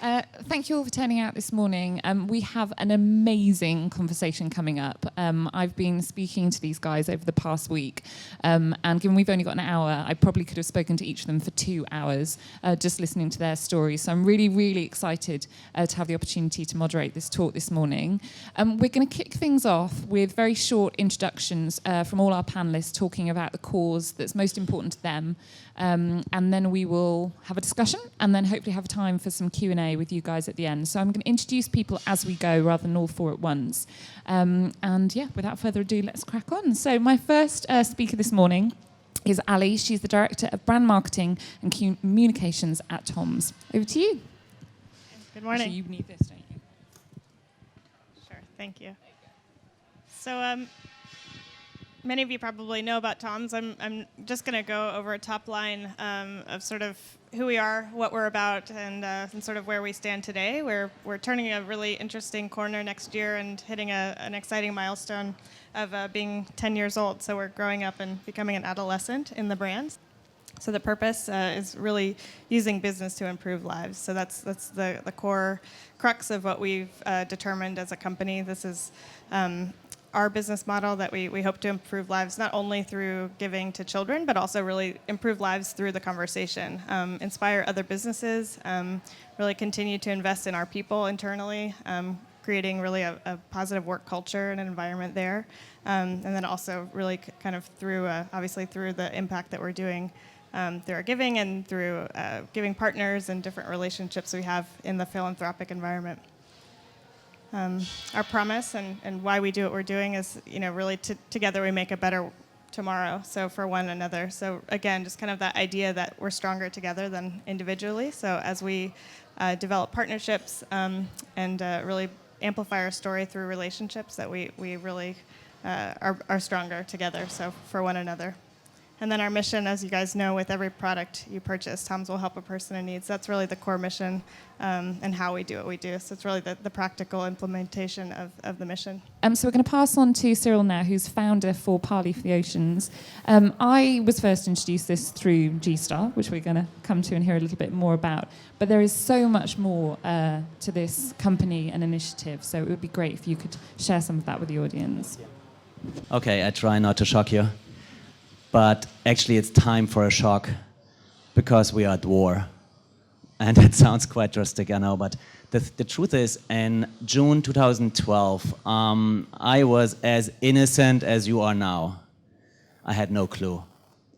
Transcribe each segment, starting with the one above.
Thank you all for turning out this morning. We have an amazing conversation coming up. I've been speaking to these guys over the past week, and given we've only got an hour, I probably could have spoken to each of them for 2 hours just listening to their stories. So I'm really, really excited to have the opportunity to moderate this talk this morning. We're going to kick things off with very short introductions from all our panelists talking about the cause that's most important to them. And then we will have a discussion and then hopefully have time for some Q&A with you guys at the end. So I'm going to introduce people as we go rather than all four at once. And yeah, without further ado, let's crack on. So my first speaker this morning is ALLIE. She's the Director of Brand Marketing and Communications at TOMS. Over to you. Good morning. Actually, you need this, don't you? Sure, thank you. So many of you probably know about TOMS. I'm just going to go over a top line of sort of who we are, what we're about, and sort of where we stand today. We're turning a really interesting corner next year and hitting an exciting milestone of being 10 years old. So we're growing up and becoming an adolescent in the brand. So the purpose is really using business to improve lives. So that's the core crux of what we've determined as a company. This is our business model that we hope to improve lives not only through giving to children, but also really improve lives through the conversation, inspire other businesses, really continue to invest in our people internally, creating really a positive work culture and an environment there, and then also really kind of through, obviously through the impact that we're doing through our giving and through giving partners and different relationships we have in the philanthropic environment. Our promise and why we do what we're doing is, really together we make a better tomorrow, so for one another. So again, just kind of that idea that we're stronger together than individually. So as we develop partnerships and really amplify our story through relationships, that we really are stronger together, so for one another. And then our mission, as you guys know, with every product you purchase, TOMS will help a person in need. So that's really the core mission and how we do what we do. So it's really the practical implementation of the mission. So we're going to pass on to CYRILL now, who's founder for PARLEY for the Oceans. I was first introduced this through Gstar, which we're going to come to and hear a little bit more about. But there is so much more to this company and initiative. So it would be great if you could share some of that with the audience. Okay, I try not to shock you. But actually it's time for a shock because we are at war. And it sounds quite drastic, I know, but the truth is in June 2012, I was as innocent as you are now. I had no clue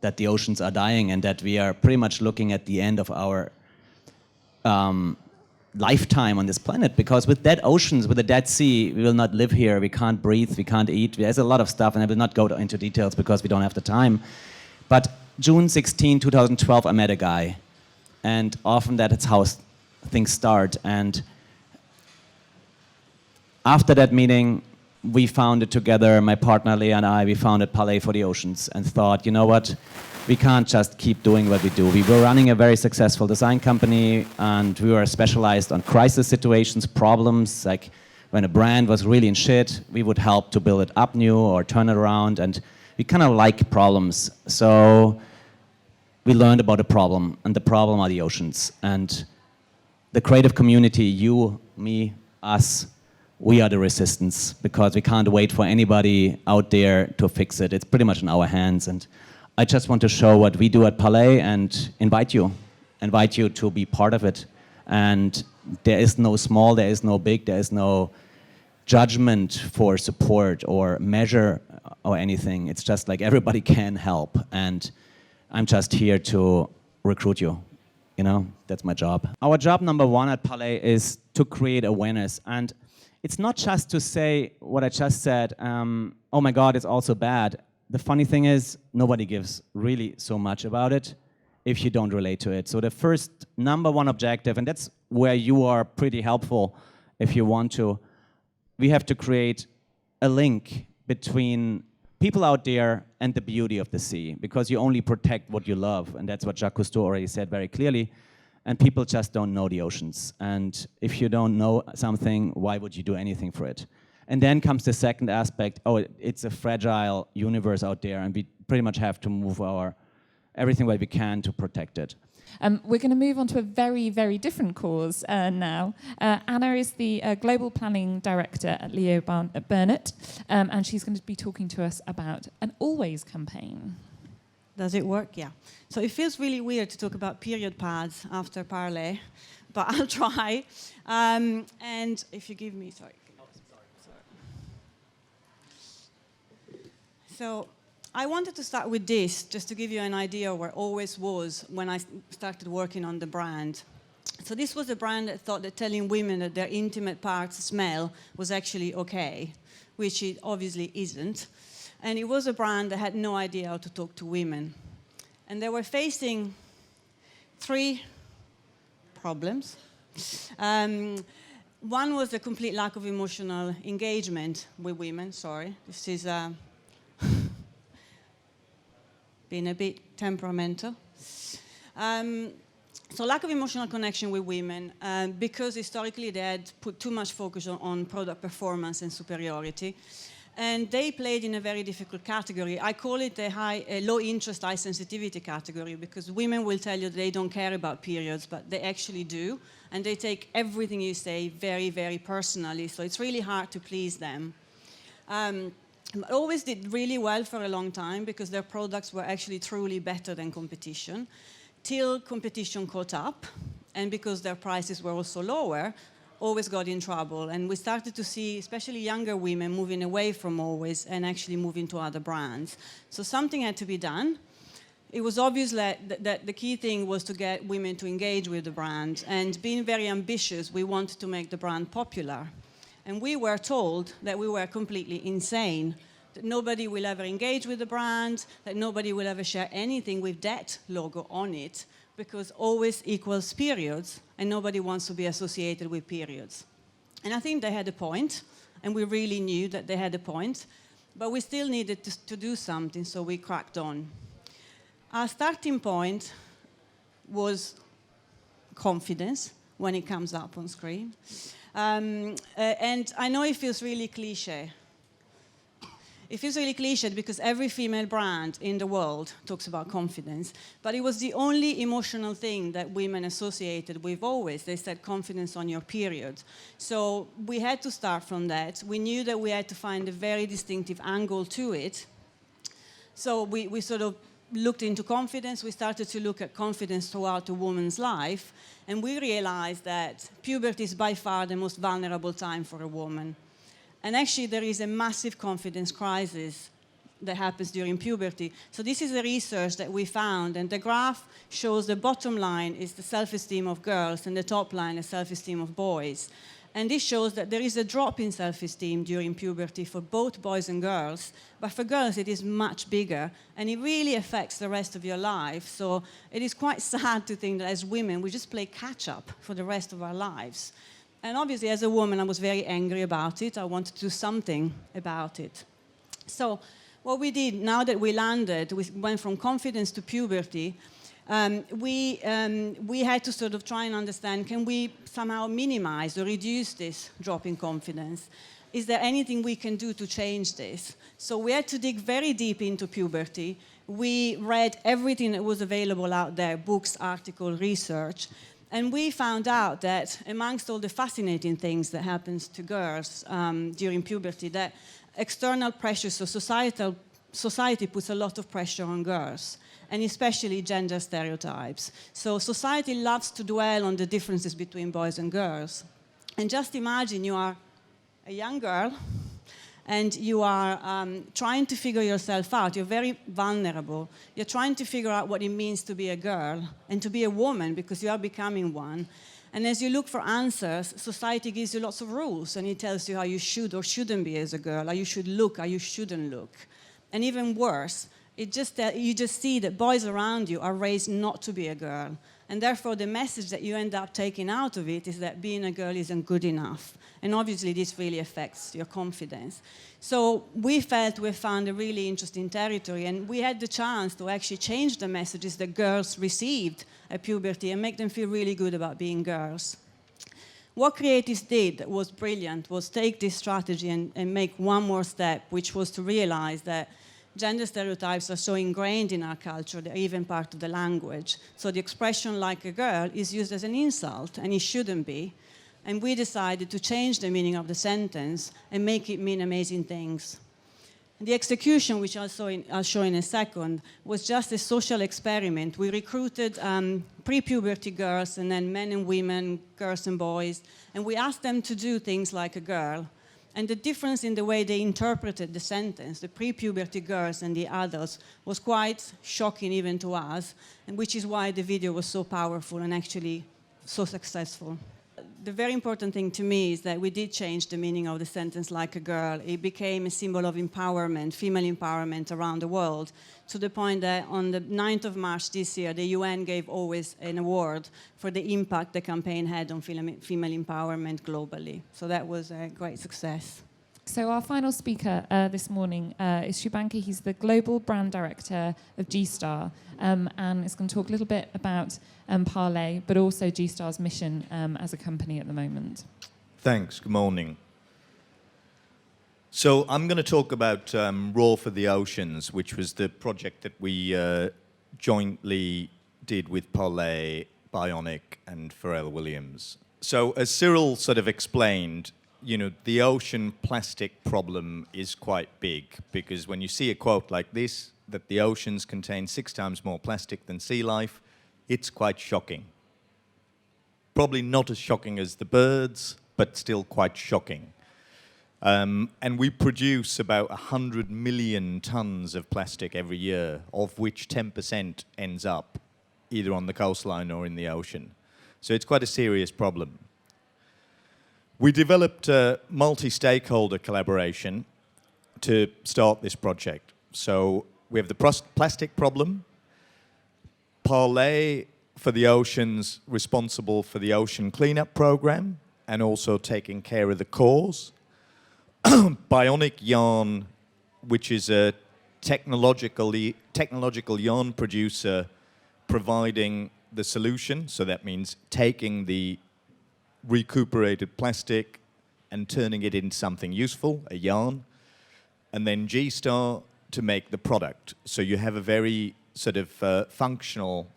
that the oceans are dying and that we are pretty much looking at the end of our lifetime on this planet, because with dead oceans, with the Dead Sea, we will not live here, we can't breathe, we can't eat. There's a lot of stuff, and I will not go into details because we don't have the time. But June 16, 2012, I met a guy, and often that's how things start. And after that meeting, we founded together, my partner Leah and I, we founded Palais for the Oceans and thought, you know what? We can't just keep doing what we do. We were running a very successful design company, and we were specialized on crisis situations, problems, like when a brand was really in shit, we would help to build it up new or turn it around, and we kind of like problems. So we learned about the problem, and the problem are the oceans. And the creative community, you, me, us, we are the resistance, because we can't wait for anybody out there to fix it. It's pretty much in our hands. And I just want to show what we do at Palais and invite you to be part of it. And there is no small, there is no big, there is no judgment for support or measure or anything. It's just like everybody can help. And I'm just here to recruit you. That's my job. Our job number one at Palais is to create awareness. And it's not just to say what I just said, oh my God, it's also bad. The funny thing is, nobody gives really so much about it if you don't relate to it. So the first number one objective, and that's where you are pretty helpful if you want to, we have to create a link between people out there and the beauty of the sea, because you only protect what you love, and that's what Jacques Cousteau already said very clearly, and people just don't know the oceans. And if you don't know something, why would you do anything for it? And then comes the second aspect, it's a fragile universe out there, and we pretty much have to move our everything that we can to protect it. We're going to move on to a very, very different cause now. Anna is the Global Planning Director at Leo Burnett, and she's going to be talking to us about an Always campaign. Does it work? Yeah. So it feels really weird to talk about period pads after Parley, but I'll try. And if you give me, sorry. So I wanted to start with this, just to give you an idea where Always was when I started working on the brand. So this was a brand that thought that telling women that their intimate parts smell was actually okay, which it obviously isn't. And it was a brand that had no idea how to talk to women. And they were facing 3 problems. One was a complete lack of emotional engagement with women. Sorry, this is being a bit temperamental. So lack of emotional connection with women, because historically they had put too much focus on product performance and superiority. And they played in a very difficult category. I call it a low interest, high sensitivity category, because women will tell you they don't care about periods, but they actually do. And they take everything you say very, very personally. So it's really hard to please them. Always did really well for a long time because their products were actually truly better than competition, till competition caught up, and because their prices were also lower, Always got in trouble. And we started to see, especially younger women, moving away from Always and actually moving to other brands. So something had to be done. It was obvious that the key thing was to get women to engage with the brand. And being very ambitious, we wanted to make the brand popular. And we were told that we were completely insane, that nobody will ever engage with the brand, that nobody will ever share anything with that logo on it, because Always equals periods, and nobody wants to be associated with periods. And I think they had a point, and we really knew that they had a point, but we still needed to do something, so we cracked on. Our starting point was confidence when it comes up on screen. And I know it feels really cliche. It feels really cliched because every female brand in the world talks about confidence, but it was the only emotional thing that women associated with Always. They said confidence on your period. So we had to start from that. We knew that we had to find a very distinctive angle to it. So we sort of looked into confidence. We started to look at confidence throughout a woman's life, and we realized that puberty is by far the most vulnerable time for a woman. And actually, there is a massive confidence crisis that happens during puberty. So this is the research that we found, and the graph shows the bottom line is the self-esteem of girls, and the top line is self-esteem of boys. And this shows that there is a drop in self-esteem during puberty for both boys and girls, but for girls it is much bigger, and it really affects the rest of your life. So it is quite sad to think that as women, we just play catch-up for the rest of our lives. And obviously, as a woman, I was very angry about it. I wanted to do something about it. So what we did, now that we landed, we went from confidence to puberty, we had to sort of try and understand, can we somehow minimize or reduce this drop in confidence? Is there anything we can do to change this? So we had to dig very deep into puberty. We read everything that was available out there, books, articles, research. And we found out that amongst all the fascinating things that happens to girls during puberty, that external pressures, so society puts a lot of pressure on girls, and especially gender stereotypes. So society loves to dwell on the differences between boys and girls. And just imagine you are a young girl, and you are trying to figure yourself out. You're very vulnerable. You're trying to figure out what it means to be a girl and to be a woman, because you are becoming one. And as you look for answers, society gives you lots of rules, and it tells you how you should or shouldn't be as a girl, how you should look, how you shouldn't look. And even worse, you just see that boys around you are raised not to be a girl. And therefore, the message that you end up taking out of it is that being a girl isn't good enough. And obviously, this really affects your confidence. So we felt we found a really interesting territory, and we had the chance to actually change the messages that girls received at puberty and make them feel really good about being girls. What creatives did that was brilliant was take this strategy and make one more step, which was to realize that gender stereotypes are so ingrained in our culture, they're even part of the language. So the expression like a girl is used as an insult, and it shouldn't be. And we decided to change the meaning of the sentence and make it mean amazing things. The execution, which I'll show in a second, was just a social experiment. We recruited pre-puberty girls and then men and women, girls and boys, and we asked them to do things like a girl. And the difference in the way they interpreted the sentence, the pre-puberty girls and the adults, was quite shocking even to us, and which is why the video was so powerful and actually so successful. The very important thing to me is that we did change the meaning of the sentence like a girl. It became a symbol of empowerment, female empowerment around the world, to the point that on the 9th of March this year, the UN gave always an award for the impact the campaign had on female empowerment globally. So that was a great success. So our final speaker this morning is Shubhankar. He's the Global Brand Director of Gstar, and is going to talk a little bit about Parley, but also Gstar's mission as a company at the moment. Thanks. Good morning. So I'm going to talk about Raw for the Oceans, which was the project that we jointly did with Palais, Bionic, and Pharrell Williams. So as Cyril sort of explained, you know, the ocean plastic problem is quite big, because when you see a quote like this, that the oceans contain 6 times more plastic than sea life, it's quite shocking. Probably not as shocking as the birds, but still quite shocking. And we produce about 100 million tons of plastic every year, of which 10% ends up either on the coastline or in the ocean. So it's quite a serious problem. We developed a multi-stakeholder collaboration to start this project. So we have the plastic problem, Parley for the oceans, responsible for the ocean cleanup program and also taking care of the cause. Bionic Yarn, which is a technological yarn producer, providing the solution. So that means taking the recuperated plastic and turning it into something useful, a yarn. And then Gstar to make the product. So you have a very sort of functional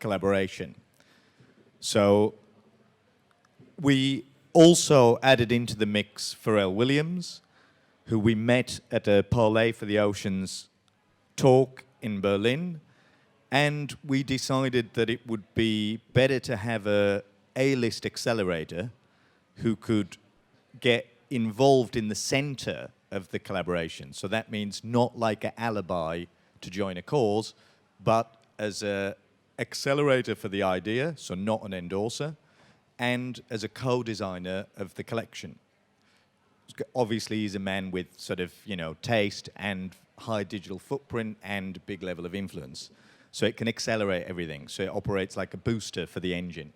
collaboration. So we also added into the mix Pharrell Williams, who we met at a Parley for the Oceans talk in Berlin, and we decided that it would be better to have a A-list accelerator who could get involved in the center of the collaboration. So that means not like an alibi to join a cause, but as an accelerator for the idea, so not an endorser, and as a co-designer of the collection. Obviously, he's a man with sort of, you know, taste and high digital footprint and big level of influence. So it can accelerate everything. So it operates like a booster for the engine.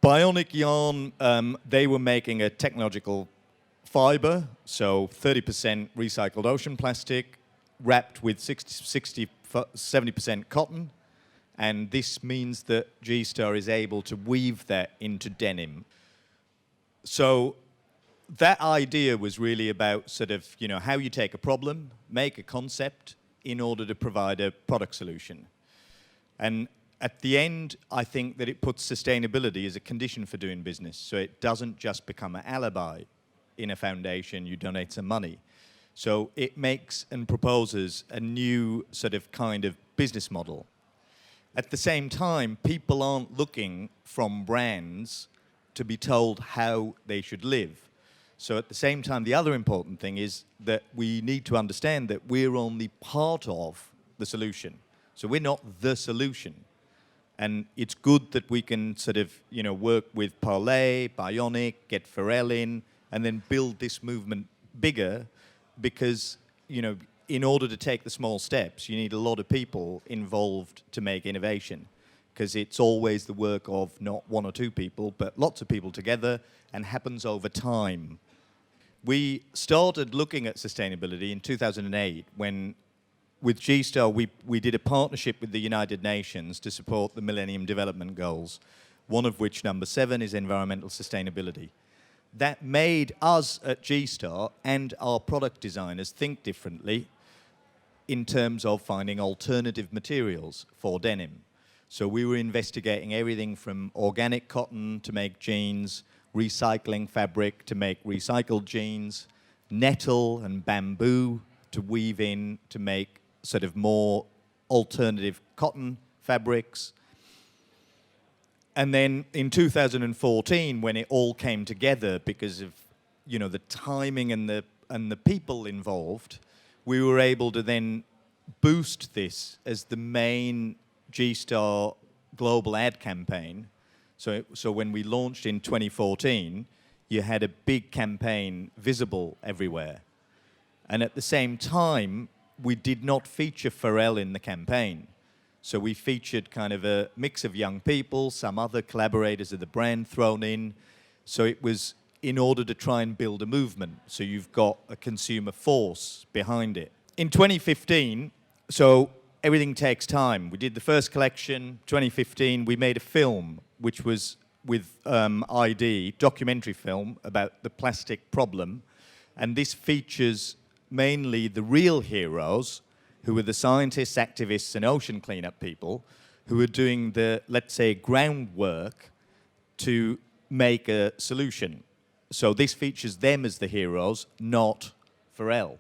Bionic Yarn, they were making a technological fiber, so 30% recycled ocean plastic, wrapped with 70% cotton. And this means that Gstar is able to weave that into denim. So that idea was really about sort of, you know, how you take a problem, make a concept in order to provide a product solution. And at the end, I think that it puts sustainability as a condition for doing business. So it doesn't just become an alibi in a foundation, you donate some money. So it makes and proposes a new sort of kind of business model. At the same time, people aren't looking from brands to be told how they should live. So at the same time, the other important thing is that we need to understand that we're only part of the solution. So we're not the solution. And it's good that we can sort of, you know, work with Palais, Bionic, get Pharrell in, and then build this movement bigger, because, you know, in order to take the small steps, you need a lot of people involved to make innovation, because it's always the work of not 1 or 2 people, but lots of people together, and happens over time. We started looking at sustainability in 2008 when, with Gstar, we did a partnership with the United Nations to support the Millennium Development Goals, one of which, number 7, is environmental sustainability. that made us at Gstar and our product designers think differently in terms of finding alternative materials for denim. So we were investigating everything from organic cotton to make jeans, recycling fabric to make recycled jeans, nettle and bamboo to weave in to make sort of more alternative cotton fabrics. And then in 2014, when it all came together because of, you know, the timing and the people involved, we were able to then boost this as the main Gstar global ad campaign. So when we launched in 2014, you had a big campaign visible everywhere. And at the same time, we did not feature Pharrell in the campaign. So we featured kind of a mix of young people, some other collaborators of the brand thrown in. So it was in order to try and build a movement. So you've got a consumer force behind it. In 2015, so everything takes time. We did the first collection, 2015, we made a film, which was with ID, documentary film about the plastic problem. And this features mainly the real heroes, who were the scientists, activists, and ocean cleanup people, who were doing the, let's say, groundwork to make a solution. So this features them as the heroes, not Pharrell.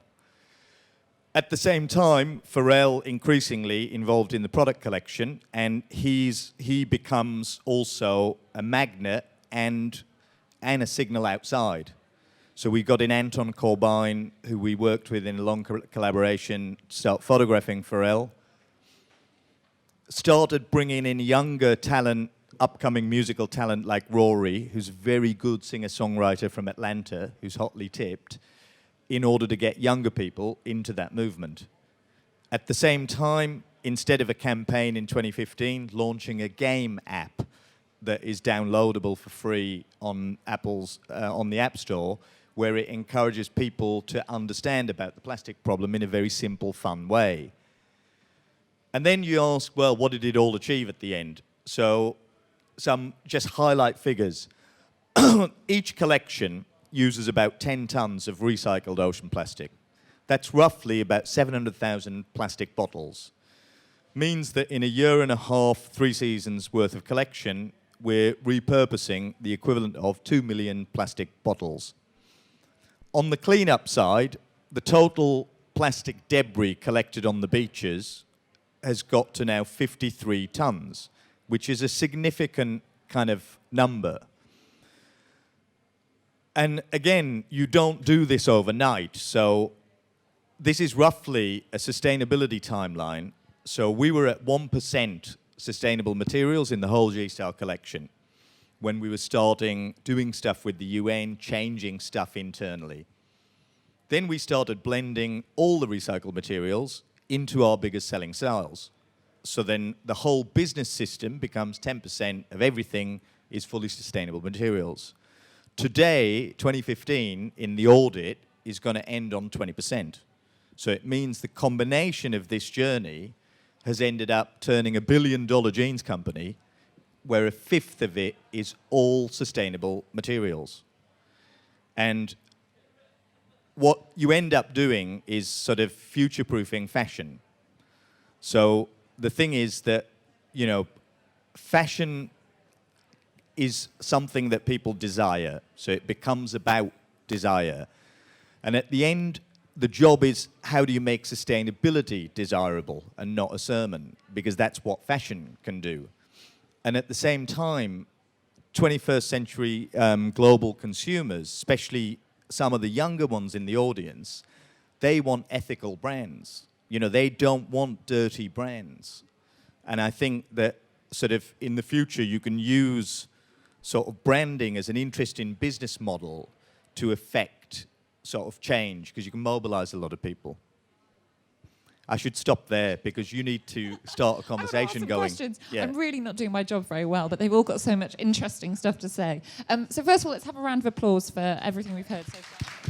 At the same time, Pharrell increasingly involved in the product collection, and he becomes also a magnet and a signal outside. So we got in Anton Corbijn, who we worked with in a long collaboration, to start photographing Pharrell. Started bringing in younger talent, upcoming musical talent like Rory, who's a very good singer-songwriter from Atlanta, who's hotly tipped, in order to get younger people into that movement. At the same time, instead of a campaign in 2015, launching a game app that is downloadable for free on Apple's on the App Store, where it encourages people to understand about the plastic problem in a very simple, fun way. And then you ask, well, what did it all achieve at the end? So some just highlight figures. Each collection uses about 10 tons of recycled ocean plastic. That's roughly about 700,000 plastic bottles. Means that in a year and a half, 3 seasons worth of collection, we're repurposing the equivalent of 2 million plastic bottles. On the cleanup side, the total plastic debris collected on the beaches has got to now 53 tons, which is a significant kind of number. And again, you don't do this overnight. So this is roughly a sustainability timeline. So we were at 1% sustainable materials in the whole Gstar collection when we were starting doing stuff with the UN, changing stuff internally. Then we started blending all the recycled materials into our biggest selling styles. So then the whole business system becomes 10% of everything is fully sustainable materials. Today, 2015, in the audit, is going to end on 20%. So it means the combination of this journey has ended up turning $1 billion jeans company where 1/5 of it is all sustainable materials. And what you end up doing is sort of future-proofing fashion. So the thing is that, you know, fashion is something that people desire. So it becomes about desire. And at the end, the job is how do you make sustainability desirable and not a sermon? Because that's what fashion can do. And at the same time, 21st century global consumers, especially some of the younger ones in the audience, they want ethical brands. You know, they don't want dirty brands. And I think that sort of in the future you can use sort of branding as an interesting business model to affect sort of change, because you can mobilize a lot of people. I should stop there because you need to start a conversation going. Questions. Yeah. I'm really not doing my job very well, but they've all got so much interesting stuff to say. So first of all, let's have a round of applause for everything we've heard so far.